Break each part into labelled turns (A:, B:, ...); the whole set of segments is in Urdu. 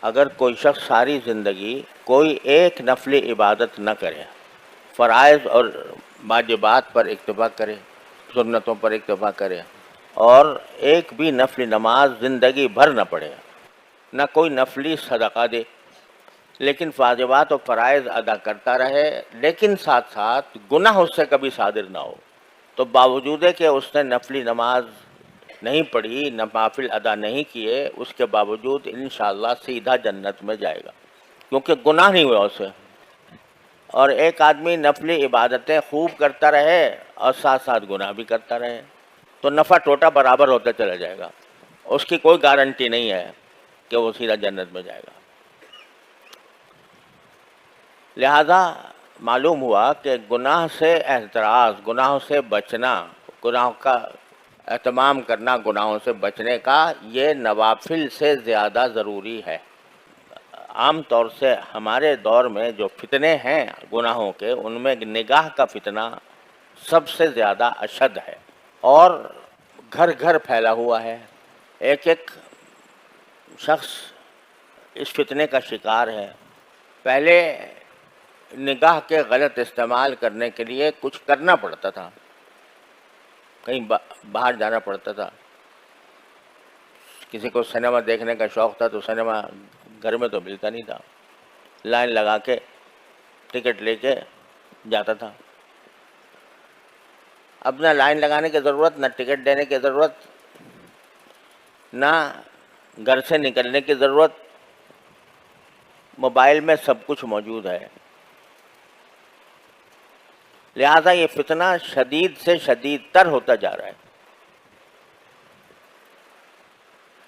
A: اگر کوئی شخص ساری زندگی کوئی ایک نفلی عبادت نہ کرے، فرائض اور واجبات پر اکتفا کرے، سنتوں پر اکتفا کرے، اور ایک بھی نفلی نماز زندگی بھر نہ پڑھے، نہ کوئی نفلی صدقہ دے، لیکن واجبات اور فرائض ادا کرتا رہے، لیکن ساتھ ساتھ گناہ اس سے کبھی صادر نہ ہو، تو باوجود کہ اس نے نفلی نماز نہیں پڑھی، نوافل ادا نہیں کیے، اس کے باوجود انشاءاللہ سیدھا جنت میں جائے گا، کیونکہ گناہ نہیں ہوا اسے۔ اور ایک آدمی نفلی عبادتیں خوب کرتا رہے اور ساتھ ساتھ گناہ بھی کرتا رہے، تو نفع ٹوٹا برابر ہوتا چلا جائے گا، اس کی کوئی گارنٹی نہیں ہے کہ وہ سیدھا جنت میں جائے گا۔ لہذا معلوم ہوا کہ گناہ سے احتراز، گناہوں سے بچنا، گناہوں کا اہتمام کرنا، گناہوں سے بچنے کا، یہ نوافل سے زیادہ ضروری ہے۔ عام طور سے ہمارے دور میں جو فتنے ہیں گناہوں کے، ان میں نگاہ کا فتنہ سب سے زیادہ اشد ہے، اور گھر گھر پھیلا ہوا ہے۔ ایک ایک شخص اس فتنے کا شکار ہے۔ پہلے نگاہ کے غلط استعمال کرنے کے لیے کچھ کرنا پڑتا تھا، کہیں باہر جانا پڑتا تھا۔ کسی کو سنیما دیکھنے کا شوق تھا تو سنیما گھر میں تو ملتا نہیں تھا، لائن لگا کے ٹکٹ لے کے جاتا تھا۔ اب نہ لائن لگانے کی ضرورت، نہ ٹکٹ دینے کی ضرورت، نہ گھر سے نکلنے کی ضرورت، موبائل میں سب کچھ موجود ہے۔ لہذا یہ فتنہ شدید سے شدید تر ہوتا جا رہا ہے،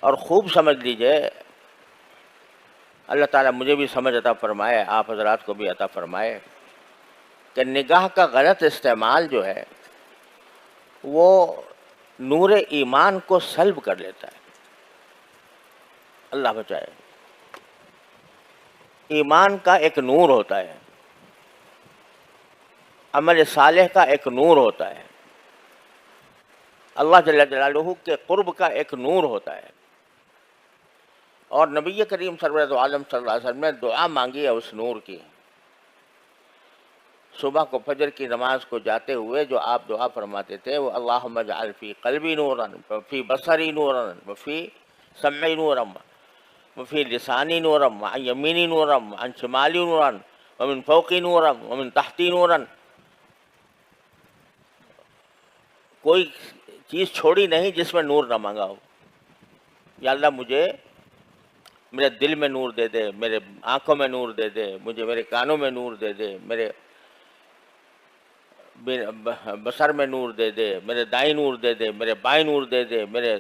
A: اور خوب سمجھ لیجئے، اللہ تعالیٰ مجھے بھی سمجھ عطا فرمائے، آپ حضرات کو بھی عطا فرمائے، کہ نگاہ کا غلط استعمال جو ہے وہ نور ایمان کو سلب کر لیتا ہے۔ اللہ بچائے۔ ایمان کا ایک نور ہوتا ہے، عمل صالح کا ایک نور ہوتا ہے، اللہ جل جلالہ کے قرب کا ایک نور ہوتا ہے، اور نبی کریم سرورت عالم صلی اللہ علیہ وسلم نے دعا مانگی ہے اس نور کی۔ صبح کو فجر کی نماز کو جاتے ہوئے جو آپ دعا فرماتے تھے وہ اللہم اجعل فی قلبی نورا وفی بصری نورا وفی سمعی نورا وفی لسانی نورا وعن یمینی نورا وعن شمالی نورا ومن فوقی نورا ومن تحتی نورا۔ کوئی چیز چھوڑی نہیں جس میں نور نہ مانگا ہو۔ یا اللہ مجھے میرے دل میں نور دے دے، میرے آنکھوں میں نور دے دے، مجھے میرے کانوں میں نور دے دے، میرے بصر میں نور دے دے، میرے دائیں نور دے دے، میرے بائیں نور دے دے، میرے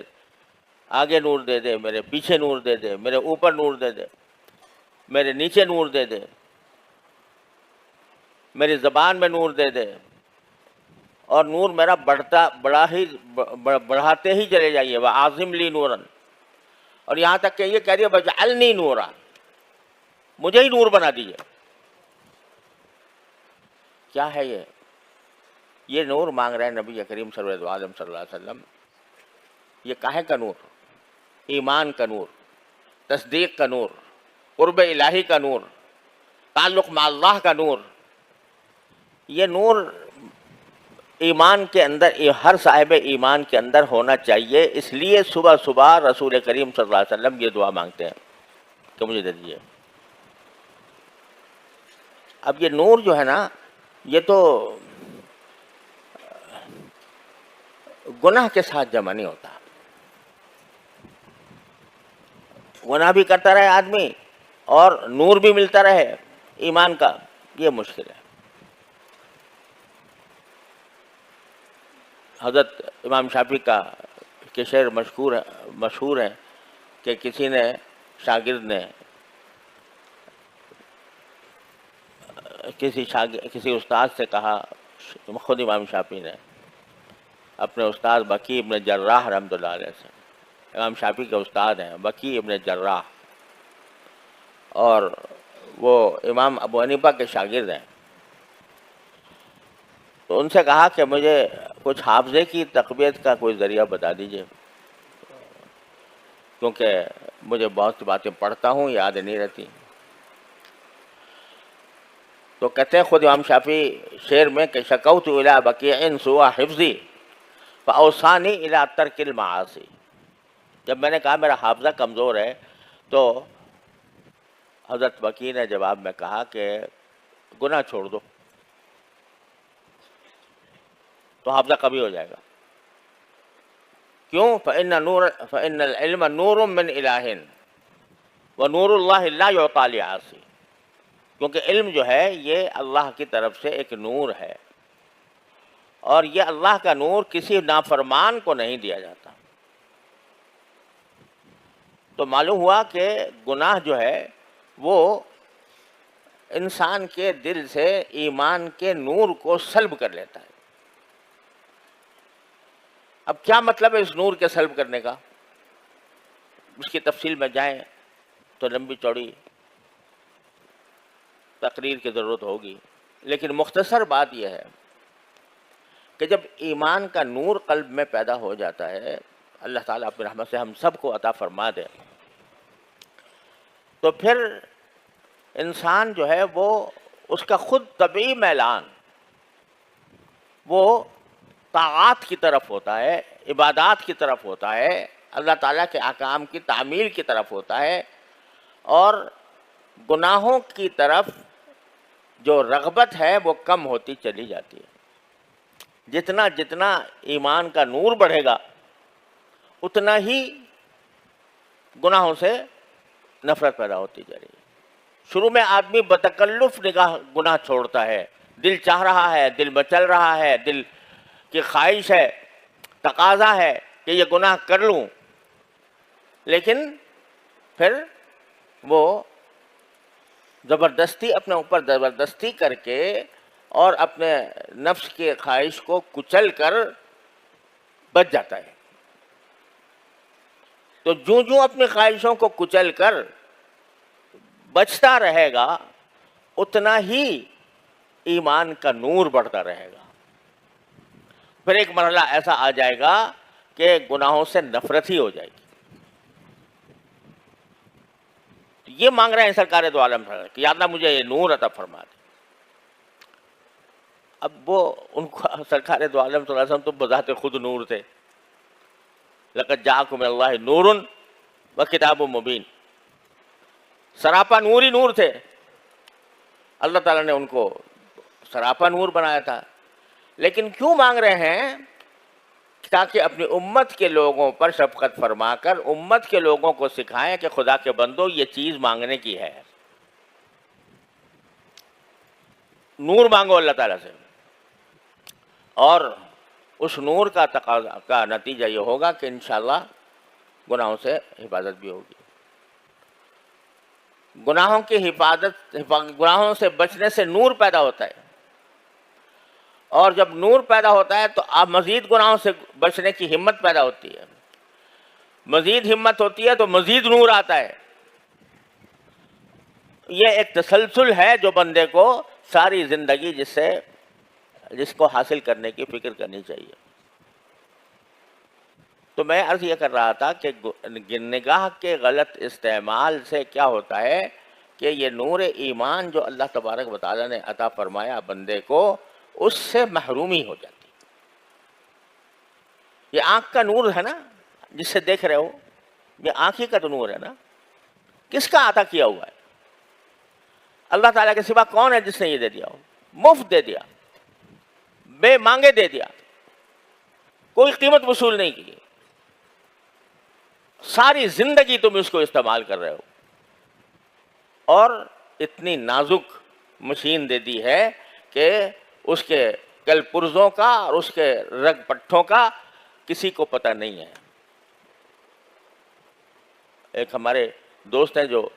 A: آگے نور دے دے، میرے پیچھے نور دے دے، میرے اوپر نور دے دے، میرے نیچے نور دے دے، میری زبان میں نور دے دے، اور نور میرا بڑھاتے ہی چلے جائیے، وَعَظِمْ لِي نُورًا، اور یہاں تک کہ یہ کہہ رہی ہے وَاجْعَلْنِي نُورًا، مجھے ہی نور بنا دیجیے۔ کیا ہے یہ نور مانگ رہے ہیں نبی کریم صلی اللہ علیہ وسلم۔ یہ کاہے کا نور؟ ایمان کا نور، تصدیق کا نور، قرب الہی کا نور، تعلق مع اللہ کا نور۔ یہ نور ایمان کے اندر، ہر صاحب ایمان کے اندر ہونا چاہیے، اس لیے صبح صبح رسول کریم صلی اللہ علیہ وسلم یہ دعا مانگتے ہیں کہ مجھے دے دیجیے۔ اب یہ نور جو ہے نا، یہ تو گناہ کے ساتھ جمع نہیں ہوتا۔ گناہ بھی کرتا رہے آدمی اور نور بھی ملتا رہے ایمان کا، یہ مشکل ہے۔ حضرت امام شافعی کا کہ شعر مشہور ہے کہ کسی نے شاگرد نے کسی استاد سے کہا، خود امام شافعی نے اپنے استاد بکی ابن جراح رحمۃ اللہ علیہ سے، امام شافعی کے استاد ہیں بکی ابن جراح، اور وہ امام ابو حنیفہ کے شاگرد ہیں، تو ان سے کہا کہ مجھے کچھ حافظے کی تقویت کا کوئی ذریعہ بتا دیجیے، کیونکہ مجھے بہت سی باتیں پڑھتا ہوں یاد نہیں رہتی. تو کہتے ہیں خود امام شافعی شعر میں کہ شکوت الی بقیع سوء حفظی فاوصانی الی ترک المعاصی. جب میں نے کہا میرا حافظہ کمزور ہے تو حضرت بقیع نے جواب میں کہا کہ گناہ چھوڑ دو تو حافظہ کبھی ہو جائے گا. کیوں؟ فإن العلم نور من الہ ونور اللہ لا یعطی لعاصی. کیونکہ علم جو ہے یہ اللہ کی طرف سے ایک نور ہے اور یہ اللہ کا نور کسی نافرمان کو نہیں دیا جاتا. تو معلوم ہوا کہ گناہ جو ہے وہ انسان کے دل سے ایمان کے نور کو سلب کر لیتا ہے. اب کیا مطلب ہے اس نور کے سلب کرنے کا؟ اس کی تفصیل میں جائیں تو لمبی چوڑی تقریر کی ضرورت ہوگی، لیکن مختصر بات یہ ہے کہ جب ایمان کا نور قلب میں پیدا ہو جاتا ہے، اللہ تعالیٰ اپنی رحمت سے ہم سب کو عطا فرما دے، تو پھر انسان جو ہے وہ اس کا خود طبعی میلان وہ طاعات کی طرف ہوتا ہے، عبادات کی طرف ہوتا ہے، اللہ تعالیٰ کے احکام کی تعمیل کی طرف ہوتا ہے، اور گناہوں کی طرف جو رغبت ہے وہ کم ہوتی چلی جاتی ہے. جتنا جتنا ایمان کا نور بڑھے گا اتنا ہی گناہوں سے نفرت پیدا ہوتی جا رہی ہے. شروع میں آدمی بتکلف نگاہ گناہ چھوڑتا ہے، دل چاہ رہا ہے، دل مچل رہا ہے، دل کی خواہش ہے، تقاضا ہے کہ یہ گناہ کر لوں، لیکن پھر وہ زبردستی اپنے اوپر زبردستی کر کے اور اپنے نفس کے خواہش کو کچل کر بچ جاتا ہے. تو جوں اپنی خواہشوں کو کچل کر بچتا رہے گا اتنا ہی ایمان کا نور بڑھتا رہے گا. پھر ایک مرحلہ ایسا آ جائے گا کہ گناہوں سے نفرت ہی ہو جائے گی. یہ مانگ رہے ہیں سرکار دو عالم کہ یا اللہ مجھے یہ نور عطا فرما دے. اب وہ ان کو سرکار دو عالم صلی اللہ علیہ وسلم تو بذات خود نور تھے. لقد جاءکم من اللہ نور و کتاب مبین، سراپا نور ہی نور تھے. اللہ تعالیٰ نے ان کو سراپا نور بنایا تھا. لیکن کیوں مانگ رہے ہیں؟ تاکہ اپنی امت کے لوگوں پر شفقت فرما کر امت کے لوگوں کو سکھائیں کہ خدا کے بندو یہ چیز مانگنے کی ہے. نور مانگو اللہ تعالیٰ سے، اور اس نور کا تقاضا کا نتیجہ یہ ہوگا کہ انشاءاللہ گناہوں سے حفاظت بھی ہوگی. گناہوں کی گناہوں سے بچنے سے نور پیدا ہوتا ہے، اور جب نور پیدا ہوتا ہے تو آپ مزید گناہوں سے بچنے کی ہمت پیدا ہوتی ہے. مزید ہمت ہوتی ہے تو مزید نور آتا ہے. یہ ایک تسلسل ہے جو بندے کو ساری زندگی جس کو حاصل کرنے کی فکر کرنی چاہیے. تو میں عرض یہ کر رہا تھا کہ نگاہ کے غلط استعمال سے کیا ہوتا ہے کہ یہ نور ایمان جو اللہ تبارک و تعالیٰ نے عطا فرمایا بندے کو، اس سے محرومی ہو جاتی. یہ آنکھ کا نور ہے نا جس سے دیکھ رہے ہو، یہ آنکھ ہی کا تو نور ہے نا. کس کا عطا کیا ہوا ہے؟ اللہ تعالیٰ کے سوا کون ہے جس نے یہ دے دیا ہو؟ مفت دے دیا، بے مانگے دے دیا، کوئی قیمت وصول نہیں کی. ساری زندگی تم اس کو استعمال کر رہے ہو، اور اتنی نازک مشین دے دی ہے کہ اس کے کل پرزوں کا اور اس کے رگ پٹھوں کا کسی کو پتہ نہیں ہے. ایک ہمارے دوست ہیں جو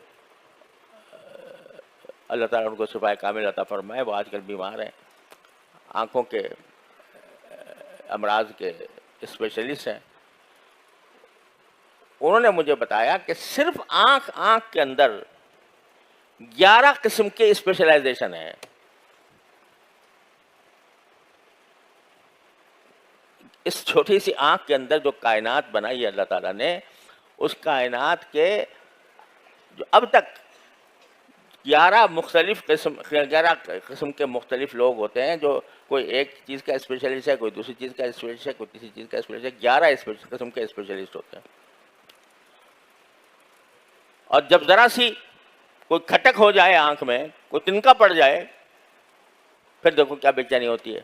A: اللہ تعالیٰ ان کو شفائے کامل عطا فرمائے، وہ آج کل بیمار ہیں، آنکھوں کے امراض کے اسپیشلسٹ ہیں. انہوں نے مجھے بتایا کہ صرف آنکھ کے اندر 11 قسم کے اسپیشلائزیشن ہیں. اس چھوٹی سی آنکھ کے اندر جو کائنات بنائی ہے اللہ تعالیٰ نے، اس کائنات کے جو اب تک 11 قسم کے مختلف لوگ ہوتے ہیں، جو کوئی ایک چیز کا اسپیشلسٹ ہے، کوئی دوسری چیز کا اسپیشلسٹ ہے، کوئی تیسری چیز کا اسپیشلسٹ ہے، 11 قسم کے اسپیشلسٹ ہوتے ہیں. اور جب ذرا سی کوئی کھٹک ہو جائے آنکھ میں، کوئی تنکا پڑ جائے، پھر دیکھو کیا بے چینی ہوتی ہے.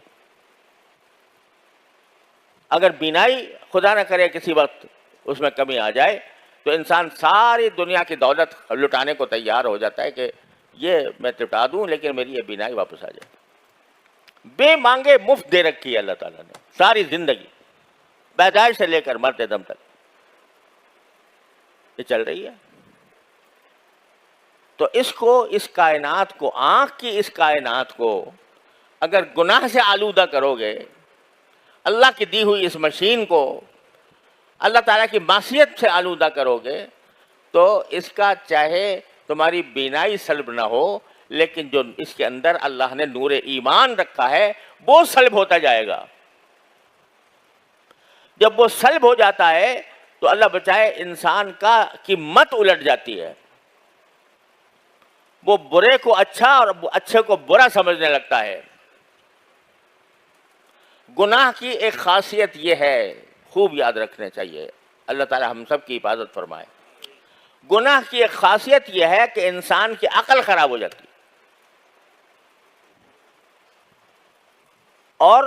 A: اگر بینائی خدا نہ کرے کسی وقت اس میں کمی آ جائے تو انسان ساری دنیا کی دولت لٹانے کو تیار ہو جاتا ہے کہ یہ میں لٹا دوں لیکن میری یہ بینائی واپس آ جائے. بے مانگے مفت دے رکھی ہے اللہ تعالیٰ نے ساری زندگی، پیدائش سے لے کر مرتے دم تک یہ چل رہی ہے. تو اس کائنات کو، آنکھ کی اس کائنات کو اگر گناہ سے آلودہ کرو گے، اللہ کی دی ہوئی اس مشین کو اللہ تعالیٰ کی معصیت سے آلودہ کرو گے، تو اس کا چاہے تمہاری بینائی سلب نہ ہو، لیکن جو اس کے اندر اللہ نے نور ایمان رکھا ہے وہ سلب ہوتا جائے گا. جب وہ سلب ہو جاتا ہے تو اللہ بچائے انسان کی مت الٹ جاتی ہے. وہ برے کو اچھا اور اچھے کو برا سمجھنے لگتا ہے. گناہ کی ایک خاصیت یہ ہے، خوب یاد رکھنے چاہیے، اللہ تعالی ہم سب کی حفاظت فرمائے. گناہ کی ایک خاصیت یہ ہے کہ انسان کی عقل خراب ہو جاتی ہے اور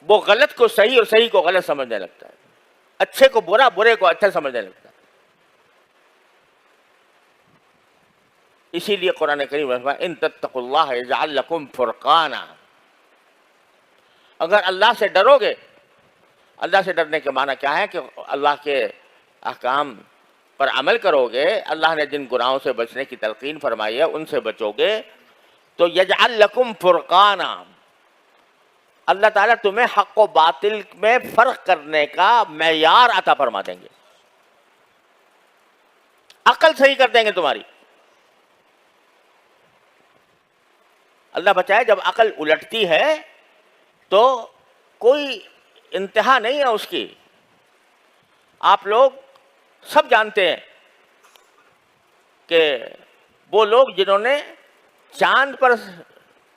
A: وہ غلط کو صحیح اور صحیح کو غلط سمجھنے لگتا ہے، اچھے کو برا، برے کو اچھا سمجھنے لگتا ہے. اسی لیے قرآن کریم میں فرمایا ان تتقوا اللہ یجعل لکم فرقانا. اگر اللہ سے ڈرو گے، اللہ سے ڈرنے کے معنی کیا ہے کہ اللہ کے احکام پر عمل کرو گے، اللہ نے جن گناہوں سے بچنے کی تلقین فرمائی ہے ان سے بچو گے، تو یجعل لکم فرقانا، اللہ تعالیٰ تمہیں حق و باطل میں فرق کرنے کا معیار عطا فرما دیں گے، عقل صحیح کر دیں گے تمہاری. اللہ بچائے جب عقل الٹتی ہے تو کوئی انتہا نہیں ہے اس کی. آپ لوگ سب جانتے ہیں کہ وہ لوگ جنہوں نے چاند پر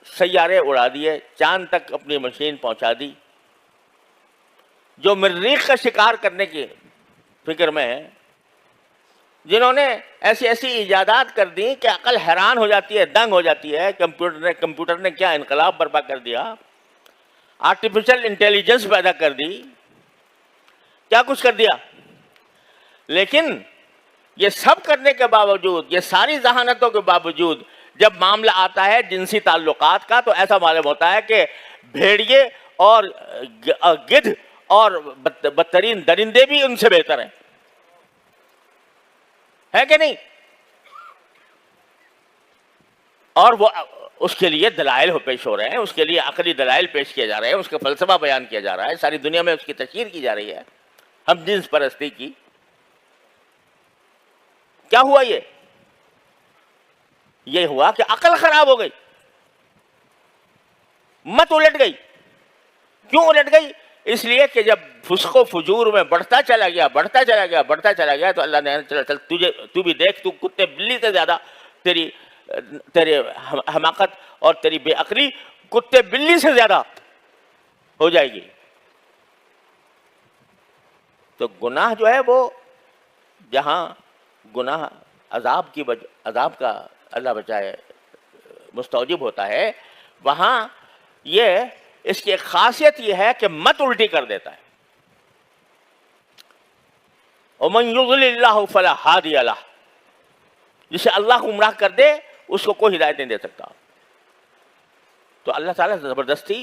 A: سیارے اڑا دیے، چاند تک اپنی مشین پہنچا دی، جو مریخ کا شکار کرنے کی فکر میں ہے، جنہوں نے ایسی ایجادات کر دی کہ عقل حیران ہو جاتی ہے، دنگ ہو جاتی ہے. کمپیوٹر نے کیا انقلاب برپا کر دیا، آرٹیفیشل انٹیلیجنس پیدا کر دی، کیا کچھ کر دیا. لیکن یہ سب کرنے کے باوجود، یہ ساری ذہانتوں کے باوجود، جب معاملہ آتا ہے جنسی تعلقات کا تو ایسا معلوم ہوتا ہے کہ بھیڑیے اور گدھ اور بدترین درندے بھی ان سے بہتر ہیں، ہے کہ نہیں؟ اور وہ اس کے لیے دلائل پیش ہو رہے ہیں، اس کے لیے عقلی دلائل پیش کیے جا رہے ہیں، اس کا فلسفہ بیان کیا جا رہا ہے، ساری دنیا میں اس کی تشہیر کی جا رہی ہے، ہم جنس پرستی کی. کیا ہوا؟ یہ ہوا کہ عقل خراب ہو گئی، مت الٹ گئی. کیوں الٹ گئی؟ اس لیے کہ جب فسق و فجور میں بڑھتا چلا گیا تو اللہ نے چل تو بھی دیکھ، تو کتے بلی سے زیادہ تیری حماقت اور تیری بے عقلی کتے بلی سے زیادہ ہو جائے گی. تو گناہ جو ہے وہ جہاں گناہ عذاب کا اللہ بچائے مستوجب ہوتا ہے، وہاں اس کی ایک خاصیت یہ ہے کہ مت الٹی کر دیتا ہے. وَمَن يُضْلِلِ اللَّهُ فَلَا هَادِيَ لَهُ، جسے اللہ گمراہ کر دے اس کو کوئی ہدایت نہیں دے سکتا. تو اللہ تعالیٰ زبردستی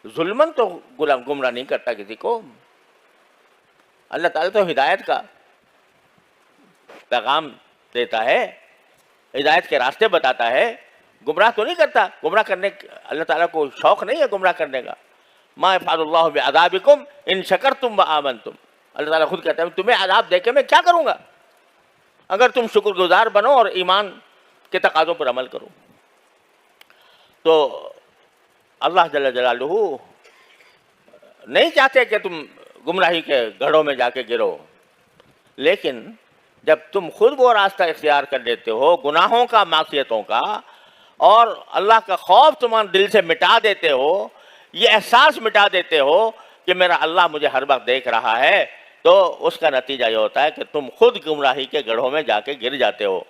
A: ظلمن تو گمراہ نہیں کرتا کسی کو. اللہ تعالیٰ تو ہدایت کا پیغام دیتا ہے، ہدایت کے راستے بتاتا ہے، گمراہ تو نہیں کرتا. گمراہ کرنے اللہ تعالیٰ کو شوق نہیں ہے گمراہ کرنے کا. ما یفعل اللہ بعذابکم ان شکرتم وآمنتم، اللہ تعالیٰ خود کہتا ہے تمہیں عذاب دے کے میں کیا کروں گا اگر تم شکر گزار بنو اور ایمان کے تقاضوں پر عمل کرو. تو اللہ جل جلالہ نہیں چاہتے کہ تم گمراہی کے گڑھوں میں جا کے گرو، لیکن جب تم خود وہ راستہ اختیار کر لیتے ہو گناہوں کا، معصیتوں کا، اور اللہ کا خوف تمہارے دل سے مٹا دیتے ہو، یہ احساس مٹا دیتے ہو کہ میرا اللہ مجھے ہر وقت دیکھ رہا ہے، تو اس کا نتیجہ یہ ہوتا ہے کہ تم خود گمراہی کے گڑھوں میں جا کے گر جاتے ہو۔